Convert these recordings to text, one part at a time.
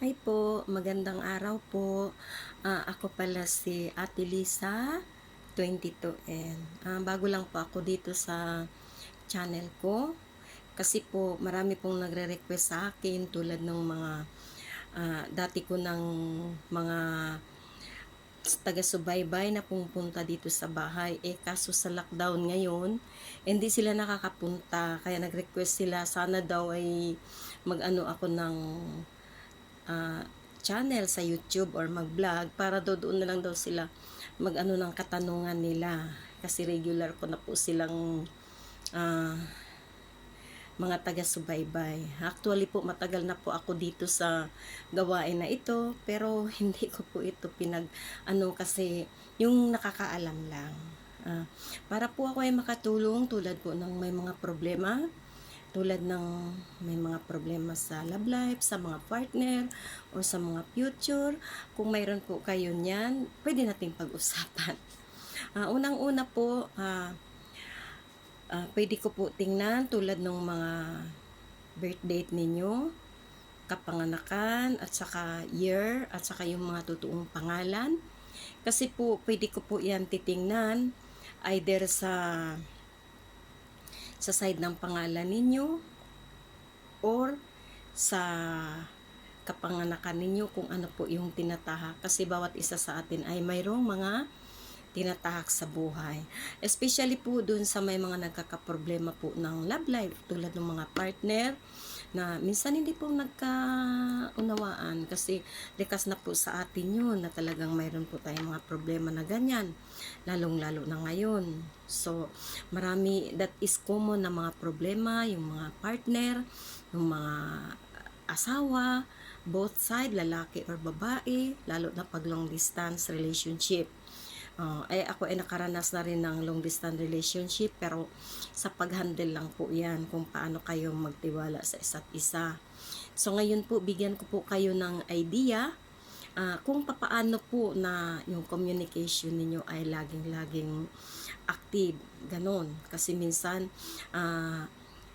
Hi po, magandang araw po. Ako pala si Ate Lisa, 22N. Bago lang po ako dito sa channel ko. Kasi po marami pong nagre-request sa akin tulad ng mga dati ko ng mga taga-subaybay na pumupunta dito sa bahay. Kaso sa lockdown ngayon, hindi sila nakakapunta. Kaya nag-request sila, sana daw ay mag-ano ako ng ah, channel sa YouTube or mag-vlog para doon na lang daw sila mag-ano ng katanungan nila kasi regular ko na po silang ah, mga taga-subaybay. Actually po matagal na po ako dito sa gawain na ito pero hindi ko po ito ano kasi yung nakakaalam lang. Para po ako ay makatulong tulad po ng may mga problema tulad ng may mga problema sa love life, sa mga partner, o sa mga future. Kung mayroon po kayo niyan, pwede nating pag-usapan. Unang-una po, pwede ko po tingnan tulad ng mga birth date ninyo, kapanganakan, at saka year, at saka yung mga totoong pangalan. Kasi po, pwede ko po yan titingnan either sa side ng pangalan ninyo or sa kapanganakan ninyo kung ano po yung tinatahak kasi bawat isa sa atin ay mayroong mga tinatahak sa buhay. Especially po dun sa may mga nagkakaproblema po ng love life tulad ng mga partner na minsan hindi po nagkaunawaan kasi likas na po sa atin yun na talagang mayroon po tayong mga problema na ganyan lalong-lalo na ngayon. So, marami, that is common na mga problema, yung mga partner, yung mga asawa, both side, lalaki or babae, lalo na pag long distance relationship. Ako ay nakaranas na rin ng long distance relationship pero sa pag-handle lang po yan kung paano kayo magtiwala sa isa't isa. So ngayon po bigyan ko po kayo ng idea kung papaano po na yung communication ninyo ay laging-laging active, ganon. Kasi minsan,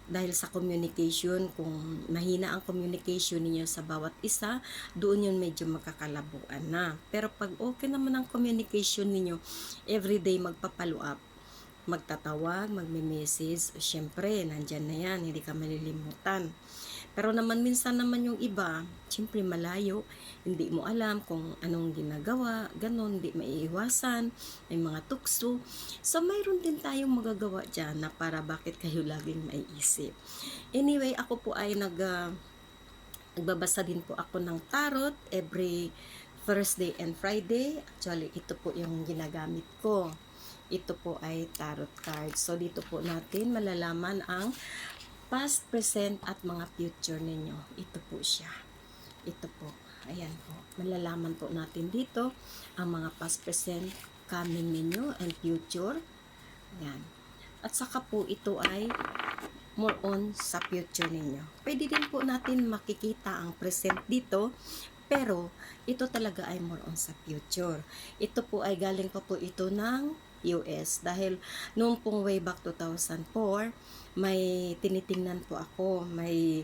dahil sa communication, kung mahina ang communication ninyo sa bawat isa, doon yun medyo magkakalabuan na. Pero pag okay naman ang communication ninyo, everyday magpapalo up, magtatawag, magme-message, syempre, nandyan na yan, hindi ka malilimutan. Pero naman minsan naman yung iba, syempre malayo, hindi mo alam kung anong ginagawa, ganon, hindi maiiwasan, may mga tukso. So, mayroon din tayong magagawa dyan na para bakit kayo laging maiisip. Anyway, ako po ay nagbabasa din po ako ng tarot every Thursday and Friday. Actually, ito po yung ginagamit ko. Ito po ay tarot card. So, dito po natin malalaman ang past, present, at mga future ninyo. Ito po siya. Ito po. Ayan po. Malalaman po natin dito ang mga past, present, coming ninyo, and future. Ayan. At saka po ito ay more on sa future ninyo. Pwede din po natin makikita ang present dito, pero ito talaga ay more on sa future. Ito po ay galing pa po ito ng US dahil noong pong way back 2004 may tinitingnan po ako, may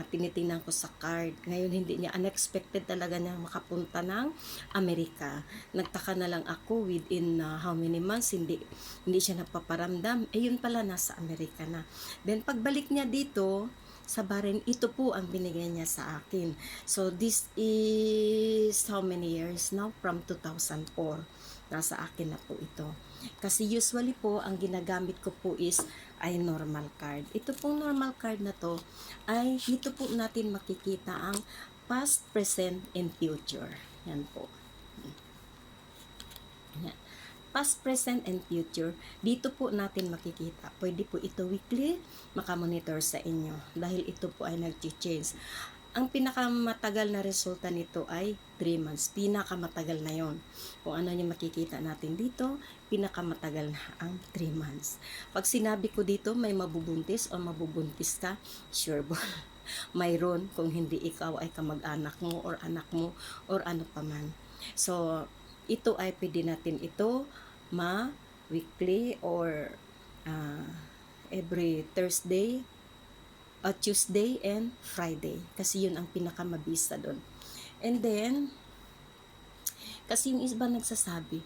tinitingnan ko sa card. Ngayon hindi niya, unexpected talaga niya makapunta ng Amerika. Nagtaka na lang ako within how many months hindi siya napaparamdam. Yun pala nasa Amerika na. Then pagbalik niya dito sa Bahrain, ito po ang binigay niya sa akin. So this is how many years now? From 2004. Nasa akin na po ito. Kasi usually po, ang ginagamit ko po is ay normal card. Ito pong normal card na to ay dito po natin makikita ang past, present, and future. Yan po. Yan. Past, present, and future. Dito po natin makikita. Pwede po ito weekly makamonitor sa inyo dahil ito po ay nag-change. Ang pinakamatagal na resulta nito ay 3 months. Pinakamatagal na yon. Kung ano yung makikita natin dito, pinakamatagal na ang 3 months. Pag sinabi ko dito may mabubuntis o mabubuntis ka, sure ball. Mayroon kung hindi ikaw ay kamag-anak mo or anak mo or ano paman. So, ito ay pwede natin ito ma-weekly or every Thursday, Tuesday and Friday kasi yun ang pinakamabisa doon. And then, kasi yung iba nagsasabi,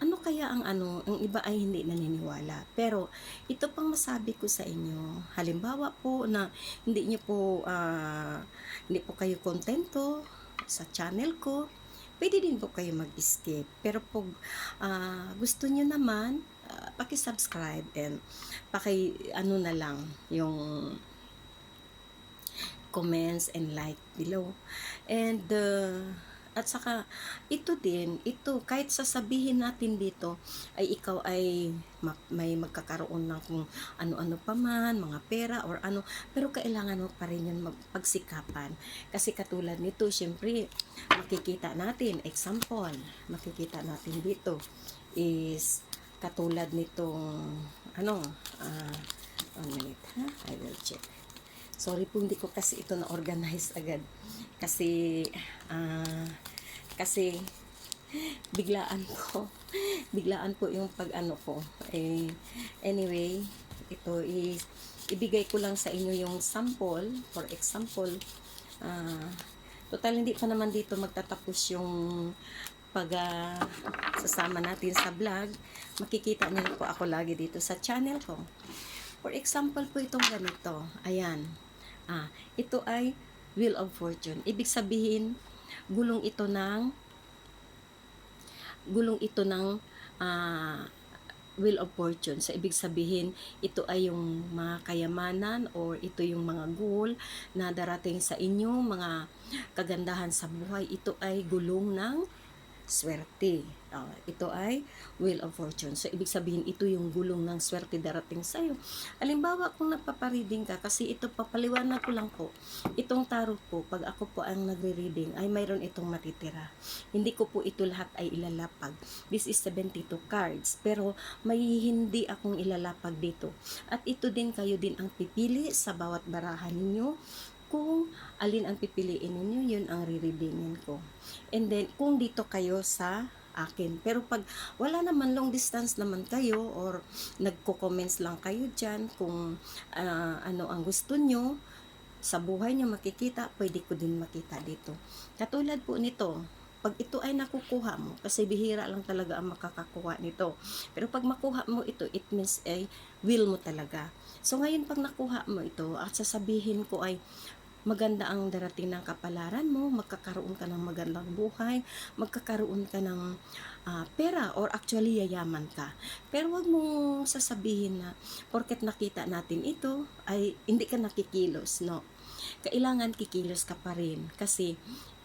ano kaya ang ang iba ay hindi naniniwala. Pero, ito pang masabi ko sa inyo, halimbawa po na hindi niyo po, hindi po kayo kontento sa channel ko, pwede din po kayo mag-skip. Pero pag gusto niyo naman, paki-subscribe and na lang yung comments and like below. And at saka ito din, ito kahit sasabihin natin dito ay ikaw ay may magkakaroon ng kung ano-ano pa man, mga pera or ano, pero kailangan mo pa rin yun magpagsikapan. Kasi katulad nito, syempre makikita natin, example, makikita natin dito is katulad nitong one minute, ha? I will check. Sorry po, hindi ko kasi ito na-organize agad. Kasi, kasi, biglaan ko. Biglaan po yung pag-ano ko. Anyway, ito is, ibigay ko lang sa inyo yung sample. For example, total hindi pa naman dito magtatapos yung sasama natin sa vlog. Makikita niyo po ako lagi dito sa channel ko. For example po itong ganito. Ayan. Ito ay Wheel of Fortune. Ibig sabihin, gulong ito ng Wheel of Fortune. So, ibig sabihin, ito ay yung mga kayamanan or ito yung mga goal na darating sa inyo, mga kagandahan sa buhay. Ito ay gulong ng swerte. Ito ay Wheel of Fortune. So, ibig sabihin, ito yung gulong ng swerte darating sa'yo. Halimbawa, kung nagpapareading ka, kasi ito, papaliwanag ko lang po, itong tarot po, pag ako po ang nagre-reading, ay mayroon itong matitira. Hindi ko po ito lahat ay ilalapag. This is 72 cards. Pero, may hindi akong ilalapag dito. At ito din, kayo din ang pipili sa bawat barahan ninyo. Kung alin ang pipiliin ninyo, yun ang re-readingin ko. And then, kung dito kayo sa akin. Pero pag wala naman, long distance naman kayo or nagko-comments lang kayo dyan kung ano ang gusto nyo sa buhay nyo makikita, pwede ko din makita dito. Katulad po nito, pag ito ay nakukuha mo, kasi bihira lang talaga ang makakakuha nito. Pero pag makuha mo ito, it means ay will mo talaga. So ngayon pag nakuha mo ito, at sasabihin ko ay maganda ang darating ng kapalaran mo, magkakaroon ka ng magandang buhay, magkakaroon ka ng pera or actually yayaman ka. Pero wag mong sasabihin na porket nakita natin ito ay hindi ka nakikilos, no? Kailangan kikilos ka pa rin kasi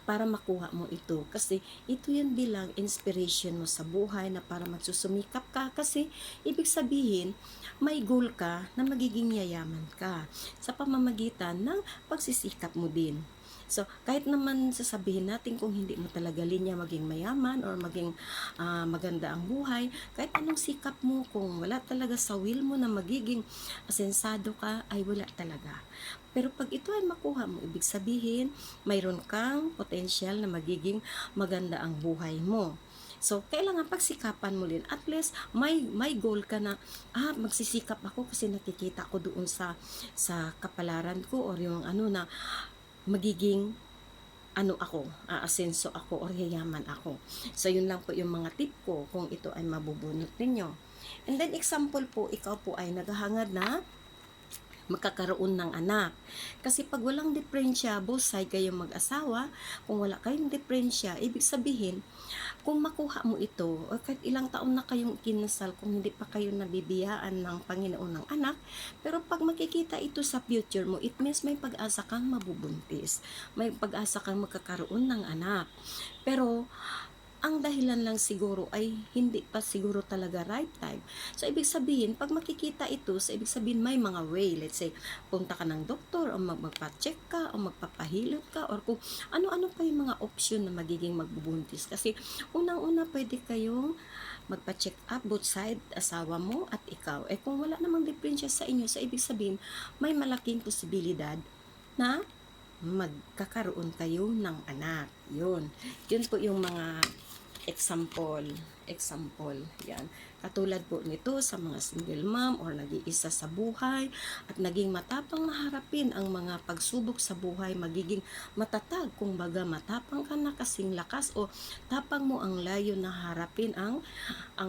para makuha mo ito. Kasi ito yun bilang inspiration mo sa buhay na para magsusumikap ka. Kasi ibig sabihin, may goal ka na magiging yayaman ka sa pamamagitan ng pagsisikap mo din. So, kahit naman sasabihin natin kung hindi mo talaga linya maging mayaman or maging maganda ang buhay, kahit anong sikap mo, kung wala talaga sa will mo na magiging asensado ka, ay wala talaga. Pero pag ito ay makuha mo, ibig sabihin, mayroon kang potential na magiging maganda ang buhay mo. So, kailangan pagsikapan mo din. At least, may goal ka na, magsisikap ako kasi nakikita ko doon sa kapalaran ko or yung na magiging ako, aasenso ako or yayaman ako. So, yun lang po yung mga tip ko kung ito ay mabubunot ninyo. And then, example po, ikaw po ay naghahangad na magkakaroon ng anak. Kasi pag walang diferensya, both side kayong mag-asawa, kung wala kayong diferensya, ibig sabihin, kung makuha mo ito, o kahit ilang taon na kayong kinasal, kung hindi pa kayo nabibiyaan ng Panginoon ng anak, pero pag makikita ito sa future mo, it means may pag-asa kang mabubuntis. May pag-asa kang magkakaroon ng anak. Pero, ang dahilan lang siguro ay hindi pa siguro talaga right time. So, ibig sabihin, pag makikita ito, so ibig sabihin may mga way. Let's say, punta ka ng doktor o magpa-check ka o magpapahilot ka or kung ano-ano pa yung mga option na magiging magbubuntis. Kasi, unang-una pwede kayong magpa-check up both side, asawa mo at ikaw. Kung wala namang diferensya sa inyo, so ibig sabihin, may malaking posibilidad na magkakaroon kayo ng anak. Yun po yung mga Example, yan. Katulad po nito sa mga single mom or nag-iisa sa buhay at naging matapang na harapin ang mga pagsubok sa buhay, magiging matatag, kumbaga matapang ka na kasing lakas o tapang mo ang layo na harapin ang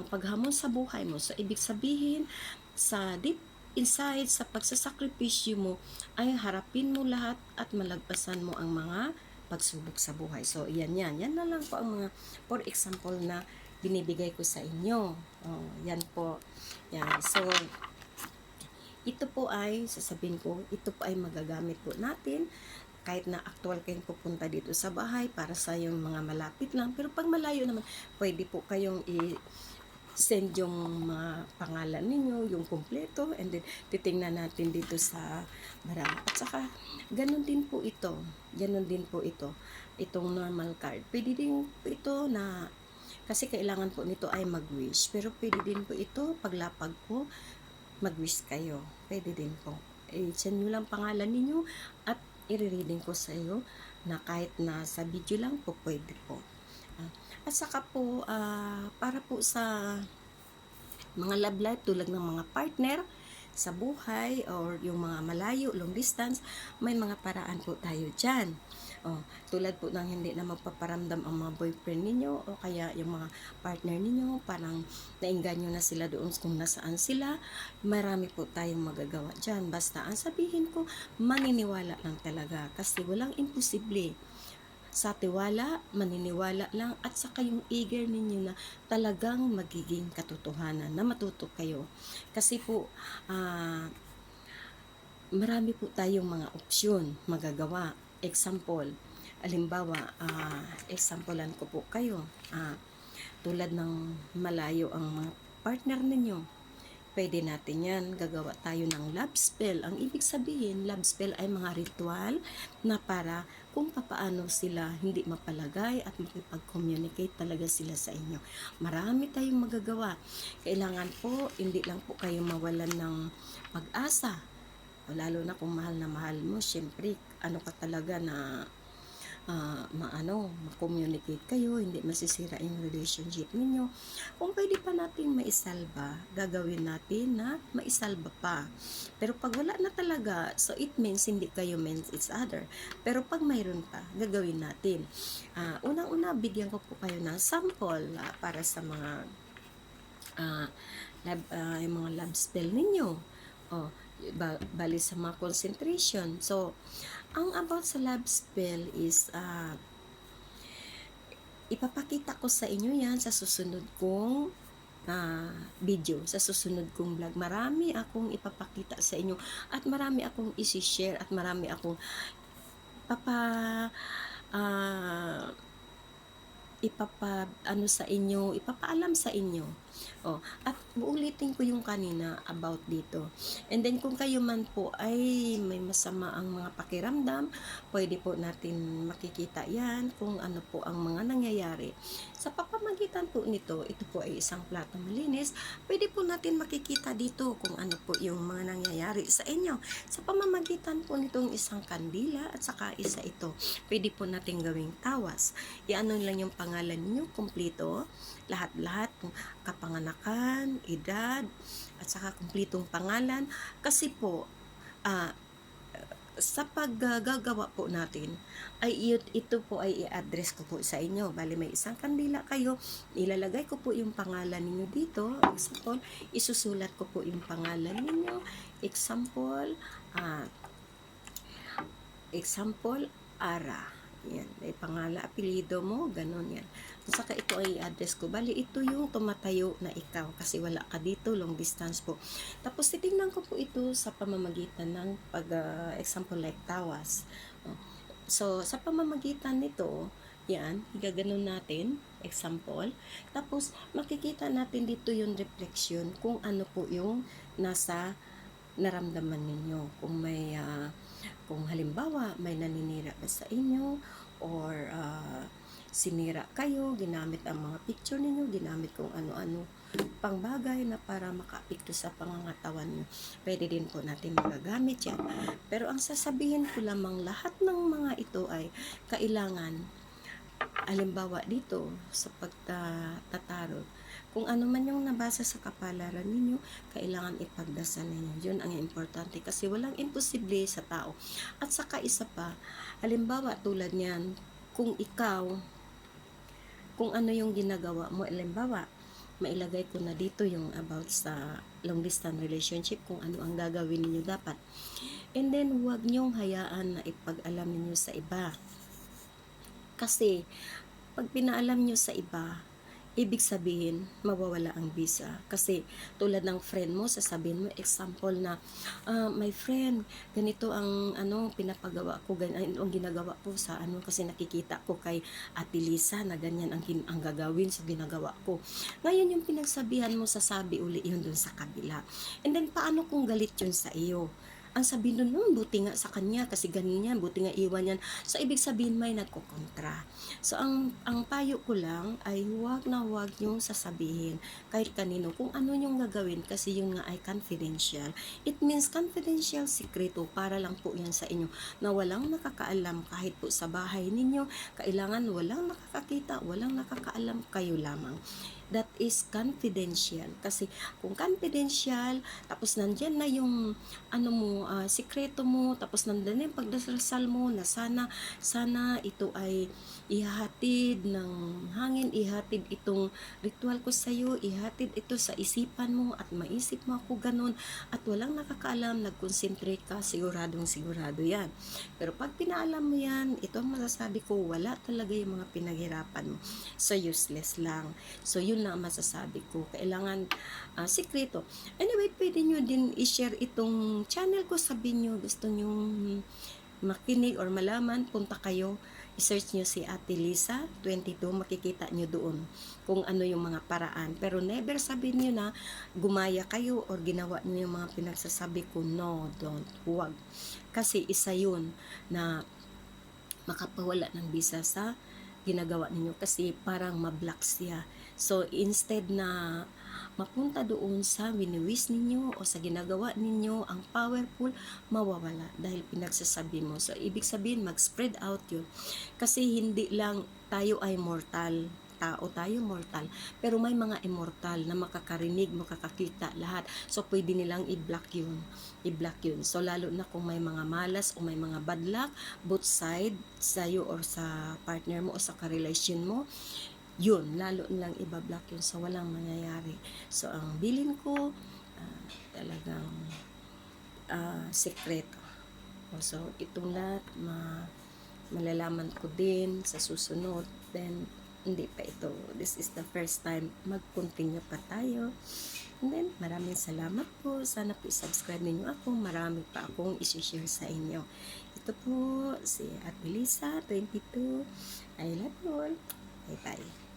paghamon sa buhay mo. So, ibig sabihin, sa deep inside, sa pagsasakripisyo mo, ay harapin mo lahat at malagpasan mo ang mga pagsubok sa buhay. So, yan. Yan na lang po ang mga, for example, na binibigay ko sa inyo. Oh, yan po. Yan. So, ito po ay, sasabihin ko, ito po ay magagamit po natin kahit na actual kayong pupunta dito sa bahay para sa yung mga malapit lang. Pero pag malayo naman, pwede po kayong send yung mga pangalan ninyo, yung kumpleto, and then titingnan natin dito sa barang. At saka, ganun din po ito. Itong normal card. Pwede din po ito na, kasi kailangan po nito ay mag-wish. Pero pwede din po ito, paglapag po, mag-wish kayo. Pwede din po. Send nyo lang pangalan ninyo at i-reading ko sa iyo na kahit na sa video lang po, pwede po. At saka po, para po sa mga love life, tulad ng mga partner sa buhay or yung mga malayo, long distance, may mga paraan po tayo dyan. Tulad po ng hindi na magpaparamdam ang mga boyfriend ninyo o kaya yung mga partner ninyo, parang nainganyo na sila doon kung nasaan sila. Marami po tayong magagawa dyan. Basta ang sabihin ko, maniniwala lang talaga kasi walang imposible. Sa tiwala, maniniwala lang at saka yung eager ninyo na talagang magiging katotohanan na matuto kayo. Kasi po, marami po tayong mga opsyon magagawa. Example, halimbawa, examplean ko po kayo. Tulad ng malayo ang mga partner ninyo. Pwede natin yan, gagawa tayo ng love spell. Ang ibig sabihin, love spell ay mga ritual na para kung papaano sila hindi mapalagay at makipag-communicate talaga sila sa inyo. Marami tayong magagawa. Kailangan po, hindi lang po kayo mawalan ng pag-asa. Lalo na kung mahal na mahal mo, syempre, ano ka talaga na ma-communicate kayo, hindi masisira yung relationship ninyo. Kung pwede pa natin maisalba, gagawin natin na maisalba pa. Pero pag wala na talaga, so it means hindi kayo meant each other. Pero pag mayroon pa, gagawin natin. Unang-una, bigyan ko po kayo ng sample para sa mga yung mga love spell ninyo. Bali sa mga concentration. So, ang about sa love spell is ipapakita ko sa inyo yan sa susunod kong video, sa susunod kong vlog. Marami akong ipapakita sa inyo at marami akong isi-share at marami akong ipapaalam sa inyo. At uulitin ko yung kanina about dito. And then kung kayo man po ay may masama ang mga pakiramdam, pwede po natin makikita yan kung ano po ang mga nangyayari. Sa pamamagitan po nito, ito po ay isang plato malinis, pwede po natin makikita dito kung ano po yung mga nangyayari sa inyo. Sa pamamagitan po nitong isang kandila at saka isa ito, pwede po natin gawing tawas. Iano lang yung pangalan niyo, kumpleto, lahat-lahat, kapanganakan, edad, at saka kumplitong pangalan. Kasi po, sa paggagawa po natin, ay ito po ay i-address ko po sa inyo. Bali may isang kandila kayo, ilalagay ko po yung pangalan ninyo dito. Example, isusulat ko po yung pangalan ninyo. Example, Ara. Yan, may pangalan, apelido mo, ganun yan. Saka ito ay address ko. Bali, ito yung tumatayo na ikaw kasi wala ka dito, long distance po. Tapos, titingnan ko po ito sa pamamagitan ng example like tawas. So, sa pamamagitan nito, yan, igaganon natin, example. Tapos, makikita natin dito yung reflection kung ano po yung nasa naramdaman ninyo. Kung halimbawa may naninira ba sa inyo or sinira kayo, ginamit ang mga picture ninyo, ginamit kung ano-ano pang bagay na para makaapekto sa pangangatawan nyo. Pwede din po natin magagamit yan. Pero ang sasabihin ko lamang, lahat ng mga ito ay kailangan Halimbawa dito sa pagtatarot, kung ano man yung nabasa sa kapalaran ninyo, kailangan ipagdasal ninyo. Yun ang importante kasi walang imposible sa tao. At saka isa pa, halimbawa tulad niyan, kung ikaw, kung ano yung ginagawa mo, halimbawa, mailagay ko na dito yung about sa long distance relationship, kung ano ang gagawin niyo dapat. And then, huwag niyong hayaan na ipag-alam niyo sa iba. Kasi, pag pinaalam nyo sa iba, ibig sabihin, mawawala ang visa. Kasi, tulad ng friend mo, sasabihin mo, example na, my friend, ganito ang, pinapagawa ko, ganyan ang ginagawa ko sa, kasi nakikita ko kay Ate Lisa, na ganyan ang gagawin sa ginagawa ko. Ngayon, yung pinagsabihan mo, sasabi uli yun dun sa kabila. And then, paano kung galit yun sa iyo? Ang sabihin nun, buti nga sa kanya, kasi ganyan yan, buti nga iwan yan. So, ibig sabihin may nagkukontra. So, ang payo ko lang ay huwag na huwag yung sasabihin kahit kanino kung ano yung gagawin kasi yun nga ay confidential. It means confidential, sikreto, para lang po yan sa inyo na walang nakakaalam kahit po sa bahay ninyo. Kailangan walang nakakakita, walang nakakaalam, kayo lamang. That is confidential. Kasi kung confidential, tapos nandyan na yung sikreto mo, tapos nandyan na yung pagdasal mo na sana ito ay ihatid ng hangin, ihatid itong ritual ko sa iyo, ihatid ito sa isipan mo at maisip mo ako ganun at walang nakakaalam, nag-concentrate ka, siguradong sigurado yan. Pero pag pinaalam mo yan, ito ang masasabi ko, wala talaga yung mga pinaghirapan mo. So, useless lang. So, yun lang masasabi ko. Kailangan sikreto. Anyway, pwede nyo din i-share itong channel ko. Sabihin nyo, gusto nyo makinig or malaman, punta kayo, i-search nyo si Ate Lisa 22, makikita nyo doon kung ano yung mga paraan. Pero never sabihin nyo na gumaya kayo or ginawa nyo yung mga pinagsasabi ko. No, don't, huwag. Kasi isa yun na makapawala ng visa sa ginagawa ninyo kasi parang mablock siya. So, instead na mapunta doon sa wini-wish ninyo o sa ginagawa ninyo, ang powerful, mawawala dahil pinagsasabi mo. So, ibig sabihin, mag-spread out yun. Kasi hindi lang tayo ay mortal. Tao tayo mortal, pero may mga immortal na makakarinig, makakakita lahat. So, pwede nilang i-block yun. So, lalo na kung may mga malas o may mga bad luck, both side, sa'yo or sa partner mo o sa karelasyon mo, yun, lalo nilang i-block yun. So, walang mangyayari. So, ang bilin ko, talagang sekreto. So, itong lahat, malalaman ko din sa susunod. Then, hindi pa ito. This is the first time mag-continue pa tayo. And then, maraming salamat po. Sana po subscribe ninyo ako. Marami pa akong isi-share sa inyo. Ito po si Ate Lisa 22. I love you all. Bye-bye.